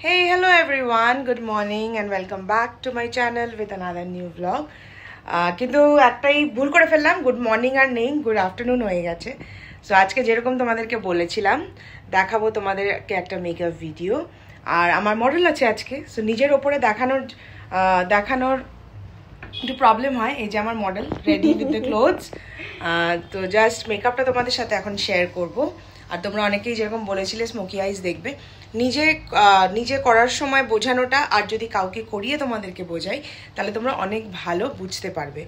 Hey, hello everyone. Good morning and welcome back to my channel with another new vlog. কিন্তু একটাই ভুল করে ফেললাম, গুড মর্নিং আর নেই, গুড আফটারনুন হয়ে গেছে। সো আজকে যেরকম তোমাদেরকে বলেছিলাম দেখাবো তোমাদেরকে একটা মেকআপ ভিডিও, আর আমার মডেল আছে আজকে। সো নিজের ওপরে দেখানোর একটু প্রবলেম হয়। এই যে আমার model ready with the clothes. তো জাস্ট মেকআপটা তোমাদের সাথে এখন শেয়ার করব। আর তোমরা অনেকেই যেরকম বলেছিলে স্মোকি আইস দেখবে, নিজে করার সময় বোঝানোটা আর যদি কাউকে করিয়ে তোমাদেরকে বোঝাই তাহলে তোমরা অনেক ভালো বুঝতে পারবে।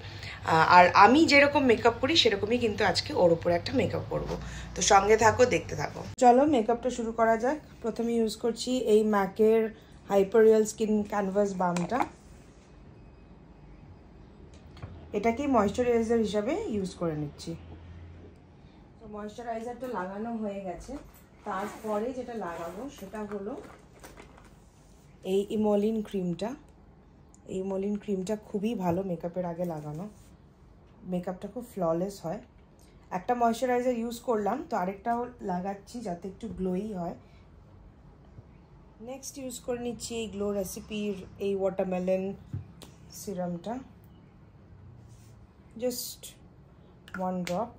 আর আমি যেরকম মেকআপ করি সেরকমই কিন্তু আজকে ওর উপরে একটা মেকআপ করব। তো সঙ্গে থাকো, দেখতে থাকো। চলো মেকআপটা শুরু করা যাক। প্রথমে ইউজ করছি এই ম্যাকের হাইপার রিয়েল স্কিন ক্যানভাস বামটা। এটাকেই ময়েশ্চারাইজার হিসাবে ইউজ করে নিচ্ছি। তো ময়েশ্চারাইজারটা লাগানো হয়ে গেছে, তারপরে যেটা লাগাবো সেটা হলো এই ইমোলিন ক্রিমটা। এই ইমোলিন ক্রিমটা খুবই ভালো মেকআপের আগে লাগানো, মেকআপটা খুব ফ্ললেস হয়। একটা ময়েশ্চারাইজার ইউজ করলাম, তো আরেকটাও লাগাচ্ছি যাতে একটু গ্লোই হয়। নেক্সট ইউজ করে নিচ্ছি এই গ্লো রেসিপির এই ওয়াটারমেলন সিরামটা, জাস্ট 1 ড্রপ।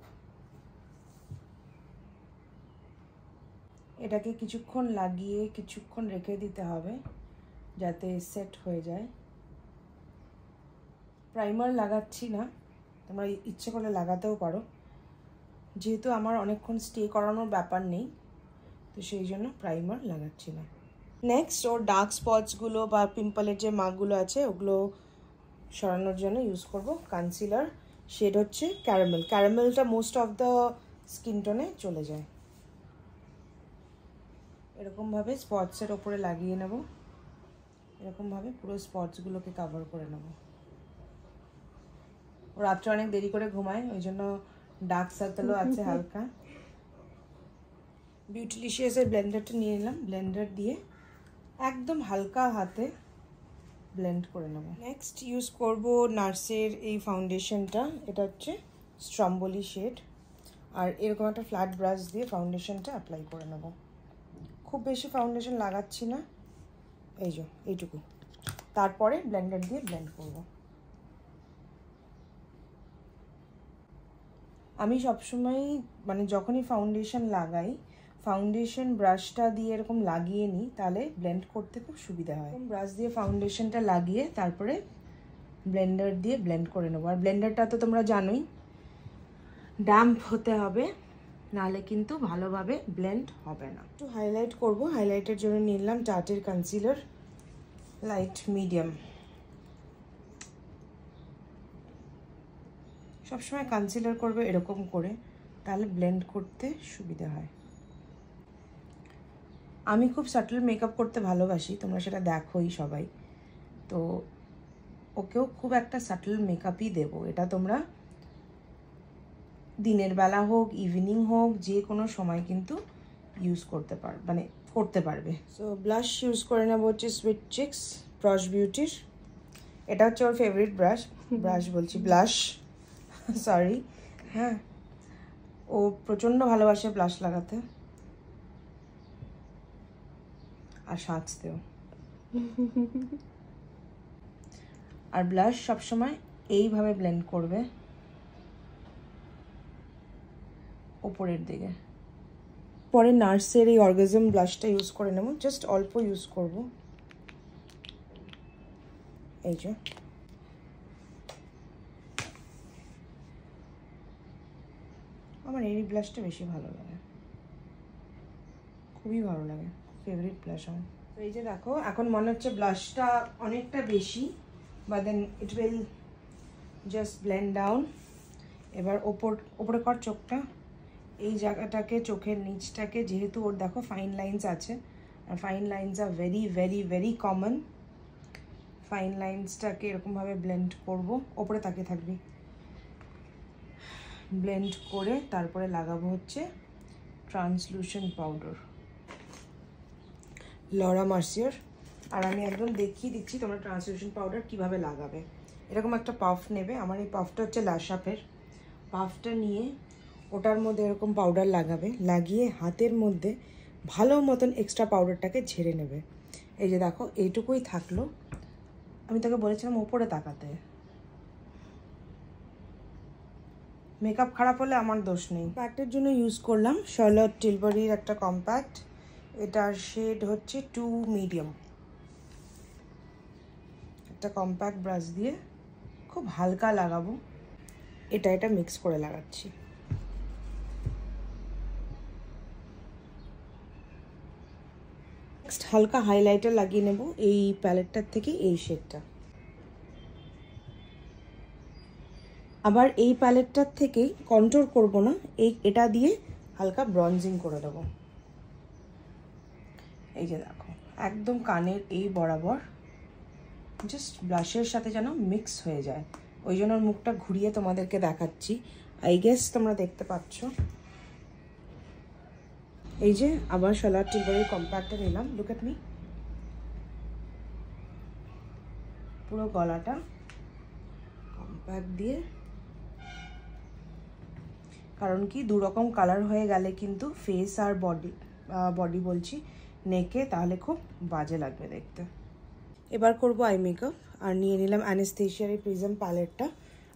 এটাকে কিছুক্ষণ লাগিয়ে কিছুক্ষণ রেখে দিতে হবে যাতে সেট হয়ে যায়। প্রাইমার লাগাচ্ছি না, তোমরা ইচ্ছে করলে লাগাতেও পারো, যেহেতু আমার অনেকক্ষণ স্টে করানোর ব্যাপার নেই, তো সেই জন্য প্রাইমার লাগাচ্ছি না। নেক্সট ওর ডার্ক স্পটসগুলো বা পিম্পলের যে মার্কগুলো আছে ওগুলো সরানোর জন্য ইউজ করব কনসিলার। শেড হচ্ছে ক্যারামেল। ক্যারামেলটা মোস্ট অফ দ্য স্কিন টোনে চলে যায়। এরকমভাবে স্পটসের ওপরে লাগিয়ে নেব, এরকমভাবে পুরো স্পটসগুলোকে কভার করে নেব। ও রাত্রে অনেক দেরি করে ঘুমায়, ওই জন্য ডার্ক সার্কেলও আছে হালকা। বিউটিলিশিয়াসের ব্লেন্ডারটা নিয়ে নিলাম, ব্লেন্ডার দিয়ে একদম হালকা হাতে ব্লেন্ড করে নেব। নেক্সট ইউজ করব নার্সের এই ফাউন্ডেশনটা, এটা হচ্ছে স্ট্রম্বলি শেড। আর এরকম একটা ফ্ল্যাট ব্রাশ দিয়ে ফাউন্ডেশনটা অ্যাপ্লাই করে নেব। খুব বেশি ফাউন্ডেশন লাগাচ্ছি না, এই যে এইটুকু। তারপরে ব্লেন্ডার দিয়ে ব্লেন্ড করব। আমি সবসময় মানে যখনই ফাউন্ডেশন লাগাই, ফাউন্ডেশন ব্রাশটা দিয়ে এরকম লাগিয়ে নিই, তাহলে ব্লেন্ড করতে খুব সুবিধা হয়। ব্রাশ দিয়ে ফাউন্ডেশনটা লাগিয়ে তারপরে ব্লেন্ডার দিয়ে ব্লেন্ড করে নেবো। আর ব্লেন্ডারটা তো তোমরা জানোই ড্যাম্প হতে হবে, নাহলে কিন্তু ভালোভাবে ব্লেন্ড হবে না। একটু হাইলাইট করব, হাইলাইটের জন্য নিলাম টাটের কনসিলার লাইট মিডিয়াম। সবসময় কনসিলার করবে এরকম করে, তাহলে ব্লেন্ড করতে সুবিধা হয়। আমি খুব সাটল মেকআপ করতে ভালোবাসি, তোমরা সেটা দেখোই সবাই। তো ওকেও খুব একটা সাটল মেকআপই দেবো। এটা তোমরা দিনের বেলা হোক ইভিনিং হোক যে কোনো সময় কিন্তু ইউজ করতে পারবে। সো ব্লাশ ইউজ করে নেবো হচ্ছে সুইট চিক্স ব্রাশ বিউটির। এটা হচ্ছে ওর ফেভারিট ব্লাশ সরি। হ্যাঁ, ও প্রচণ্ড ভালোবাসে ব্লাশ লাগাতে আর সাজতেও। আর ব্লাশ সবসময় এইভাবে ব্লেন্ড করবে ওপরের দিকে। পরে নার্সের এই অর্গাজম ব্লাশটা ইউজ করে নেব, জাস্ট অল্প ইউজ করব। এই যে আমার এই ব্লাশটা বেশি ভালো লাগে, খুবই ভালো লাগে, ফেভারিট ব্লাশ আমার। তো এই যে দেখো, এখন মনে হচ্ছে ব্লাশটা অনেকটা বেশি, but then it will just blend down. এবার ওপরে কর চোখটা, এই জায়গাটাকে, চোখের নিচটাকে, যেহেতু ওর দেখো ফাইন লাইন্স আছে, আর ফাইন লাইন্স আর very very very common. Fine লাইন্সটাকে এরকমভাবে ব্লেন্ড করব, ওপরে তাকিয়ে থাকবি। ব্লেন্ড করে তারপরে লাগাবো হচ্ছে ট্রান্সলুশন পাউডার লরা মার্সিয়ার। আর আমি একদম দেখিয়ে দিচ্ছি তোমরা ট্রান্সলুশন পাউডার কিভাবে লাগাবে। এরকম একটা পাফ নেবে, আমার এই পাফটা হচ্ছে লাশাপের। পাফটা নিয়ে ওটার মধ্যে এরকম পাউডার লাগাবে, লাগিয়ে হাতের মধ্যে ভালো মতন এক্সট্রা পাউডারটাকে ঝেড়ে নেবে। এই যে দেখো এইটুকুই থাকলো, আমি তোকে বলেছিলাম উপরে তাকাতে। মেকআপ খারাপ হলে আমার দোষ নেই। কম্প্যাক্টের জন্য ইউজ করলাম শার্লট টিলবারির একটা কম্প্যাক্ট, এটার শেড হচ্ছে 2 মিডিয়াম। একটা কম্প্যাক্ট ব্রাশ দিয়ে খুব হালকা লাগাবো, এটা মিক্স করে লাগাচ্ছি। নেক্সট হালকা হাইলাইটার লাগিয়ে নেব এই প্যালেটটার থেকে, এই শেডটা। আবার এই প্যালেটটার থেকেই কন্ট্রোল করব না, এটা দিয়ে হালকা ব্রঞ্জিং করে দেবো। এই যে দেখো একদম কানের এই বরাবর, জাস্ট ব্লাশের সাথে যেন মিক্স হয়ে যায়, ওই জন্য মুখটা ঘুরিয়ে তোমাদেরকে দেখাচ্ছি। আই গেস তোমরা দেখতে পাচ্ছ। এই যে আবার শার্লট টিলবারির কম্প্যাক্টটা নিলাম, লুক এট মি। পুরো গলাটা কম্প্যাক্ট দিয়ে, কারণ কি দু রকম কালার হয়ে গেলে কিন্তু ফেস আর বডি বলছি নেকে, তাহলে খুব বাজে লাগবে দেখতে। এবার করব আই মেকআপ, আর নিয়ে নিলাম অ্যানাস্টেশিয়ার এই প্রিজম প্যালেটটা।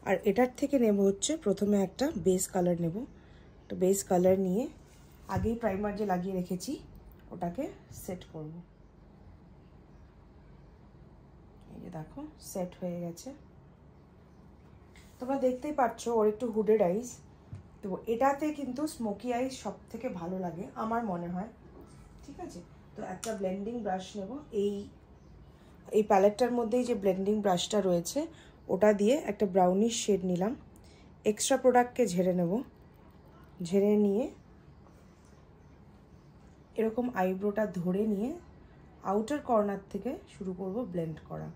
আর এটার থেকে নেব হচ্ছে প্রথমে একটা বেস কালার নেব। তো বেস কালার নিয়ে আগেই প্রাইমার যে লাগিয়ে রেখেছি ওটাকে সেট করব। এই যে দেখো সেট হয়ে গেছে, তোমরা দেখতেই পাচ্ছ ওর একটু হুডেড আইস। তো এটাতে কিন্তু স্মোকি আইস সব থেকে ভালো লাগে আমার মনে হয়, ঠিক আছে। তো একটা ব্লেন্ডিং ব্রাশ নেব, এই প্যালেটটার মধ্যেই যে ব্লেন্ডিং ব্রাশটা রয়েছে ওটা দিয়ে একটা ব্রাউনিশ শেড নিলাম। এক্সট্রা প্রোডাক্টকে ঝেড়ে নেব, ঝেড়ে নিয়ে এরকম আইব্রোটা ধরে নিয়ে আউটার কর্নার থেকে শুরু করব ব্লেন্ড করা।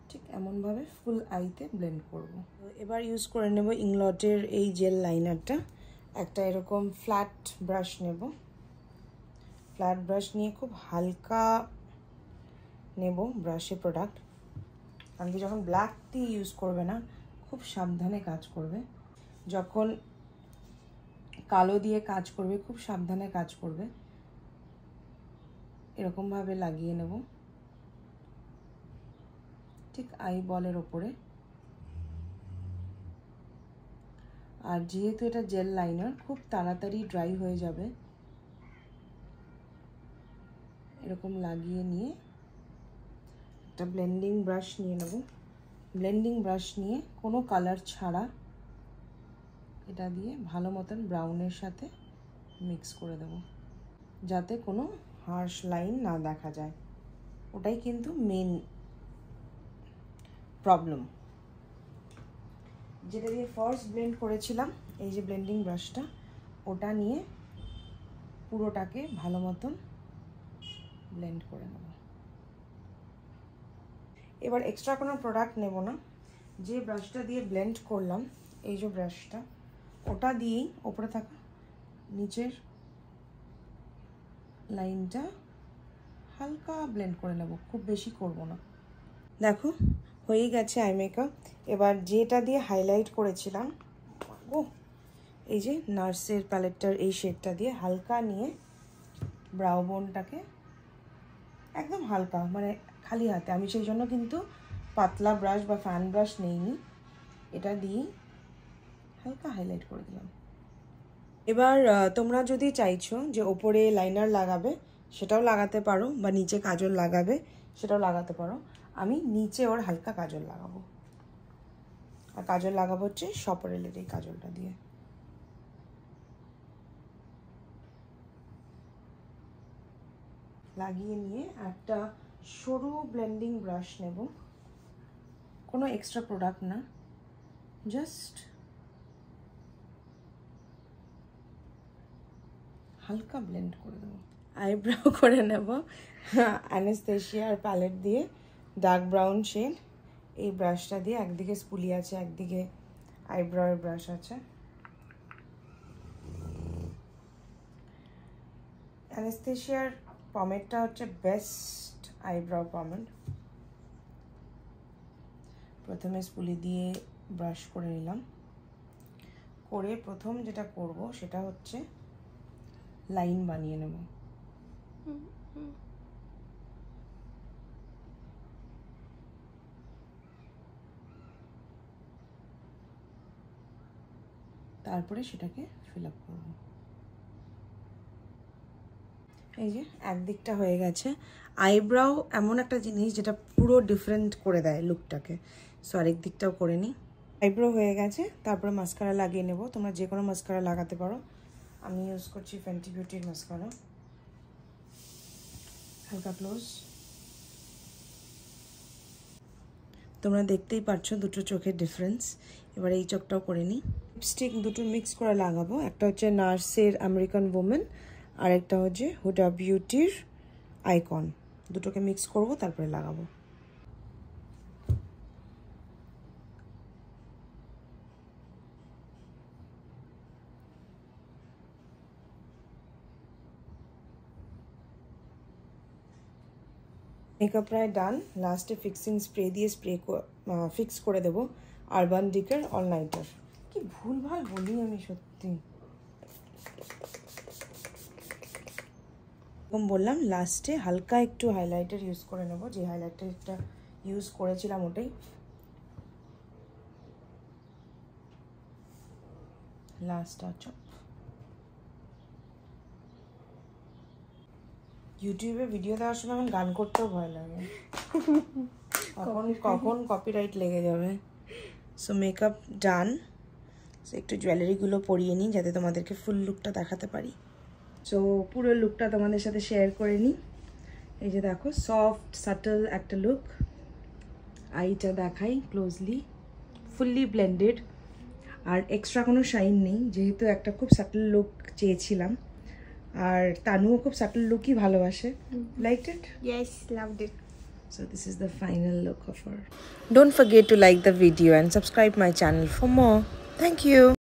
ঠিক এমনভাবে ফুল আইতে ব্লেন্ড করব। এবার ইউজ করে নেব ইংলটের এই জেল লাইনারটা। একটা এরকম ফ্ল্যাট ব্রাশ নেব, ফ্ল্যাট ব্রাশ নিয়ে খুব হালকা নেব ব্রাশে প্রোডাক্ট, কারণ কি যখন ব্ল্যাক টি ইউজ করবে না খুব সাবধানে কাজ করবে, যখন কালো দিয়ে কাজ করবে খুব সাবধানে কাজ করবে। এরকমভাবে লাগিয়ে নেব ঠিক আই বলের ওপরে। আর যেহেতু এটা জেল লাইনার খুব তাড়াতাড়ি ড্রাই হয়ে যাবে, এরকম লাগিয়ে নিয়ে একটা ব্লেন্ডিং ব্রাশ নিয়ে নেব। ব্লেন্ডিং ব্রাশ নিয়ে কোনো কালার ছাড়া এটা দিয়ে ভালো মতন ব্রাউনের সাথে মিক্স করে দেব, যাতে কোনো হার্শ লাইন না দেখা যায়। ওটাই কিন্তু মেন প্রবলেম। যেটা দিয়ে ফার্স্ট ব্লেন্ড করেছিলাম এই যে ব্লেন্ডিং ব্রাশটা, ওটা নিয়ে পুরোটাকে ভালো মতন ব্লেন্ড করে নেব। এবার এক্সট্রা কোনো প্রোডাক্ট নেব না, যে ব্রাশটা দিয়ে ব্লেন্ড করলাম এই যে ব্রাশটা, ওটা দিয়েই ওপরে থাকা নিচের লাইনটা হালকা ব্লেন্ড করে নেব, খুব বেশি করব না। দেখো হয়ে গেছে আই মেকআপ। এবার যেটা দিয়ে হাইলাইট করেছিলাম এই যে নার্সের প্যালেটটার এই শেডটা দিয়ে হালকা নিয়ে ব্রাউ বোনটাকে একদম হালকা, মানে খালি হাতে, আমি সেই জন্য কিন্তু পাতলা ব্রাশ বা ফ্যান ব্রাশ নেইনি, এটা দিয়েই হালকা হাইলাইট করে দিলাম। এবার তোমরা যদি চাইছো যে ওপরে লাইনার লাগাবে সেটাও লাগাতে পারো, বা নিচে কাজল লাগাবে সেটাও লাগাতে পারো। আমি নিচে ওর হালকা কাজল লাগাবো, আর কাজল লাগাবো হচ্ছে সপারেলের এই কাজলটা দিয়ে। লাগিয়ে নিয়ে একটা সরু ব্লেন্ডিং ব্রাশ নেব, কোনো এক্সট্রা প্রোডাক্ট না, জাস্ট হালকা ব্লেন্ড করে দেবো। আইব্রাউ করে নেব অ্যানাস্টেশিয়ার প্যালেট দিয়ে ডার্ক ব্রাউন শেড। এই ব্রাশটা দিয়ে একদিকে স্পুলি আছে, একদিকে আইব্রাউয়ের ব্রাশ আছে। অ্যানাস্টেশিয়ার পমেডটা হচ্ছে বেস্ট আইব্রাউ পমেড। প্রথমে স্পুলি দিয়ে ব্রাশ করে নিলাম, করে প্রথম যেটা করব সেটা হচ্ছে লাইন বানিয়ে নেব। তারপরে সেটাকে ফিল আপ করব। এই যে একদিকটা হয়ে গেছে। আইব্রাও এমন একটা জিনিস যেটা পুরো ডিফারেন্ট করে দেয় লুকটাকে। সো আরেক দিকটাও করে নিই। আইব্রো হয়ে গেছে, তারপরে মাস্কারা লাগিয়ে নেব। তোমরা যে কোনো মাস্কারা লাগাতে পারো, আমি ইউজ করছি ফেন্টি বিউটির মাস্কারা। হালকা ক্লোজ। তোমরা দেখতেই পারছো দুটো চোখের ডিফারেন্স। এবার এই চোখটাও করে নিই। লিপস্টিক দুটো মিক্স করে লাগাবো। একটা হচ্ছে নার্সের আমেরিকান ওমেন, আর একটা হচ্ছে হুডা বিউটির আইকন। দুটোকে মিক্স করব, তারপরে লাগাবো। মেকআপ প্রায় ডান। লাস্টে ফিক্সিং স্প্রে দিয়ে ফিক্স করে দেবো আরবান ডিকের অল নাইটার। কি ভুলভাল বলি আমি সত্যি। এরকম বললাম, লাস্টে হালকা একটু হাইলাইটার ইউজ করে নেব। যে হাইলাইটারটা ইউজ করেছিলাম ওটাই। Last touch up. ইউটিউবে ভিডিও দেওয়ার সময় আমার গান করতেও ভয় লাগে, কখন কপিরাইট লেগে যাবে। সো মেকআপ ডান। সো একটু জুয়েলারিগুলো পরিয়ে নিই যাতে তোমাদেরকে ফুল লুকটা দেখাতে পারি। সো পুরো লুকটা তোমাদের সাথে শেয়ার করে নিই। এই যে দেখো, সফট সাটল একটা লুক। আইটা দেখাই ক্লোজলি, ফুললি ব্লেন্ডেড, আর এক্সট্রা কোনো শাইন নেই, যেহেতু একটা খুব সাটল লুক চেয়েছিলাম। আর তানুও খুব সাটল লুকই ভালোবাসে। Liked it? Yes, loved it. So this is the final look of her. Don't forget to like the video and subscribe my channel for more. Thank you.